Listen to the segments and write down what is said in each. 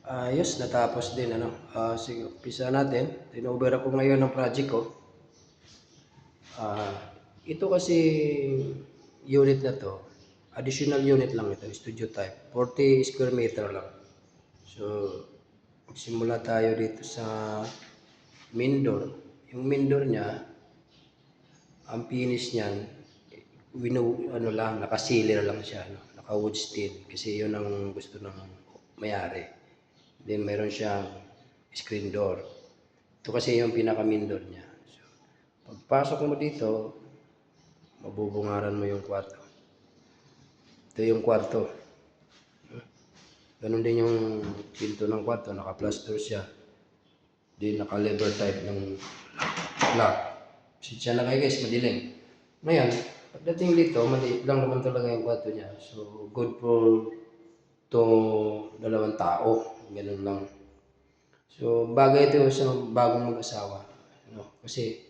Ayos, natapos din ano. Sige, umpisa natin. Tinover ako ngayon ng project ko. Ah, ito kasi unit na to, additional unit lang ito, studio type. 40 square meter lang. So, magsimula tayo dito sa main door. Yung main door niya, ang finish niyan, ano lang, naka-sealer lang siya, no? Naka-wood steel. Kasi yun ang gusto ng may-ari. Then, meron siyang screen door. Ito kasi yung pinaka-main door niya. So, pagpasok mo dito, mabubungaran mo yung kwarto. Ito yung kwarto. Ganun din yung pinto ng kwarto, naka-plaster siya. Di naka-lever type ng lock. Sitya na kayo guys, madilim. Ngayon, pagdating dito, maliit lang naman talaga yung kwarto niya. So, good for to dalawang tao. Ganun lang. So, bagay ito sa bagong mag-asawa. Kasi,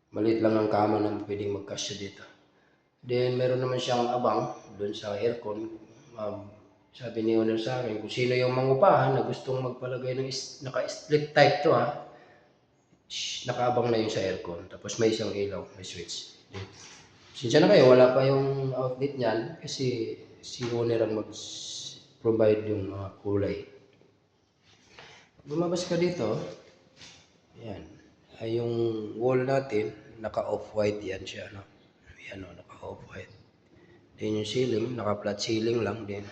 maliit lang ang kama na pwedeng magkasya dito. Then, meron naman siyang abang doon sa aircon. Sabi ni owner sa akin, kung sino yung mangupahan na gustong magpalagay ng naka-split type to nakaabang na yung sa aircon. Tapos may isang ilaw, may switch. Sinsya na kayo, wala pa yung outlet niyan kasi si owner ang mag-provide yung mga kulay. Lumabas ka dito, yan. Yung wall natin, naka-off-white yan siya. No? Yan o, naka-off-white. Then yung ceiling, naka-flat ceiling lang din.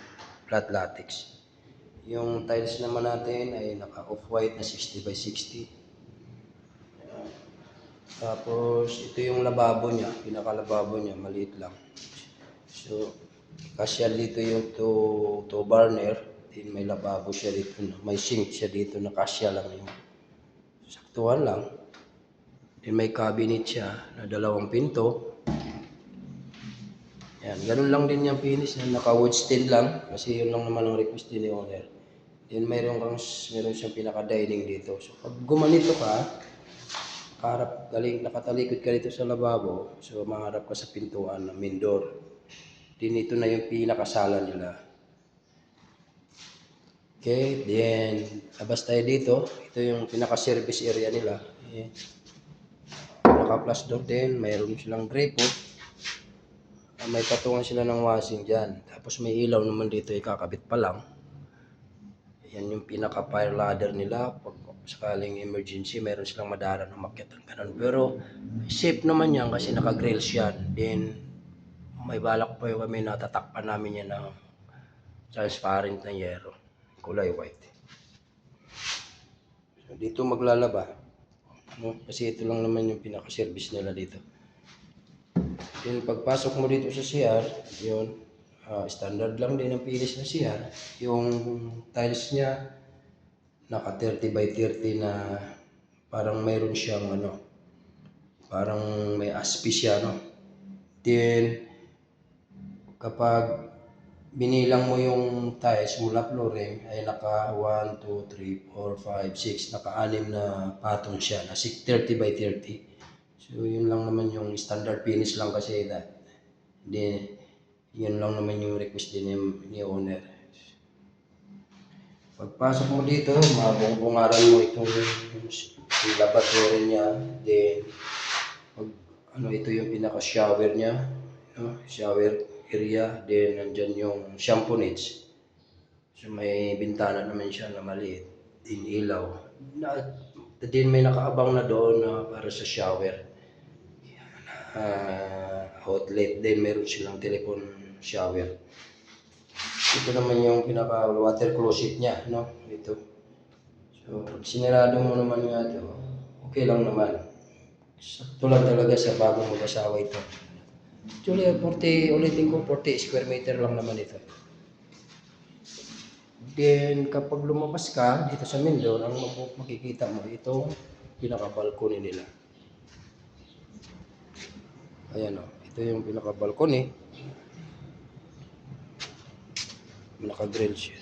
Flat latex. Yung tiles naman natin ay naka-off-white na 60 by 60. Tapos ito yung lababo niya, pinaka-lababo niya, maliit lang. So, kasya dito yung to burner, then may lababo siya dito, may sink siya dito na kasya lang yung saktuhan lang. Then may cabinet siya na dalawang pinto. Yan, ganun lang din yung finish na naka-wood steel lang kasi yun lang naman ang request din ni owner. Then meron siyang pinaka-dining dito. So pag gumanito ka, nakatalikod ka dito sa lababo, so maharap ka sa pintuan ng main door. Then ito na yung pinakasala nila. Okay, then labas tayo dito. Ito yung pinaka-service area nila. Okay. Naka-flush door din, mayroon silang gripo. May patungan sila ng washing dyan. Tapos may ilaw naman dito, ikakabit pa lang. Yan yung pinaka-fire ladder nila. Pag sakaling emergency, meron silang madara na makyat ng ganun. Pero safe naman yan kasi naka-grills yan. Then may balak pa yung kami na tatakpan namin yan ng transparent na yero. Kulay white. So, dito maglalaba. Kasi ito lang naman yung pinaka-service nila dito. Then pagpasok mo dito sa CR, yun, standard lang din ang finish na CR. Yung tiles niya, naka 30 by 30 na parang mayroon siyang parang may aspi siya, no? Then, kapag binilang mo yung tiles mula flooring, ay naka 1, 2, 3, 4, 5, 6, naka-6 na patong siya, na 30 by 30. So, yun lang naman yung standard finish lang kasi Then, yun lang naman yung request din ni owner. Pagpasok mo dito, mabubungaran mo itong laboratory niya. Then, ito yung pinaka-shower niya. Shower area. Then, nandyan yung shampoo niche. So, may bintana naman siya na maliit. Din ilaw. Then, may nakaabang na doon na para sa shower. Outlet din, meron silang telephone shower. Ito naman yung pinaka water closet niya, no? Ito. So, pag sinarado mo naman nga ito, okay lang naman. Sakto lang talaga sa bagong mag-asawa ito. Actually, ulitin ko, 40 square meter lang naman ito. Then, kapag lumabas ka dito sa main door, ang makikita mo, itong pinaka-balcony nila. Ayan o, ito yung pinaka-balcony. Naka-grill siya.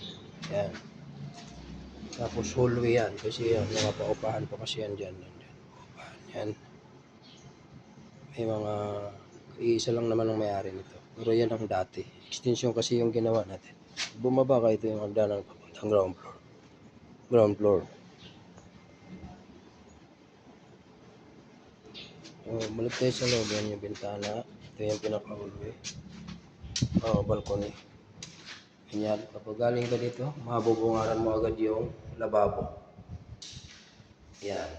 Ayan. Tapos hallway yan. Kasi yan, mga paupahan pa kasi yan dyan. Paupahan yan. May mga, iisa lang naman ang may-ari nito. Pero yan ang dati. Extension kasi yung ginawa natin. Bumaba ka, ito yung hagdanan papuntang ground floor. Ground floor. Balik tayo sa loob. Yan yung bintana. Ito yung pinaka-hallway. Balcony. Ganyan. Kapag galing ka dito, mabubungaran mo agad yung lababo. Yan.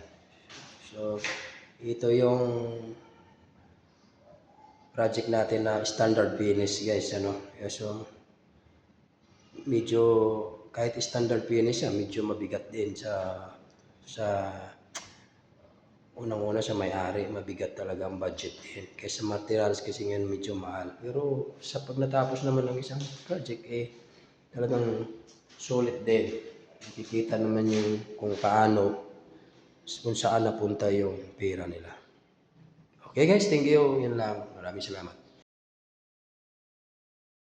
So, ito yung project natin na standard finish guys. Ano? So, medyo kahit standard finish siya, medyo mabigat din sa unang-una sa may-ari, mabigat talaga ang budget din. Kaysa materials kasi ngayon medyo mahal. Pero sa pag natapos naman ng isang project, talagang sulit din. Nakikita naman yung kung paano, kung saan napunta yung pera nila. Okay guys, thank you. Yan lang. Maraming salamat.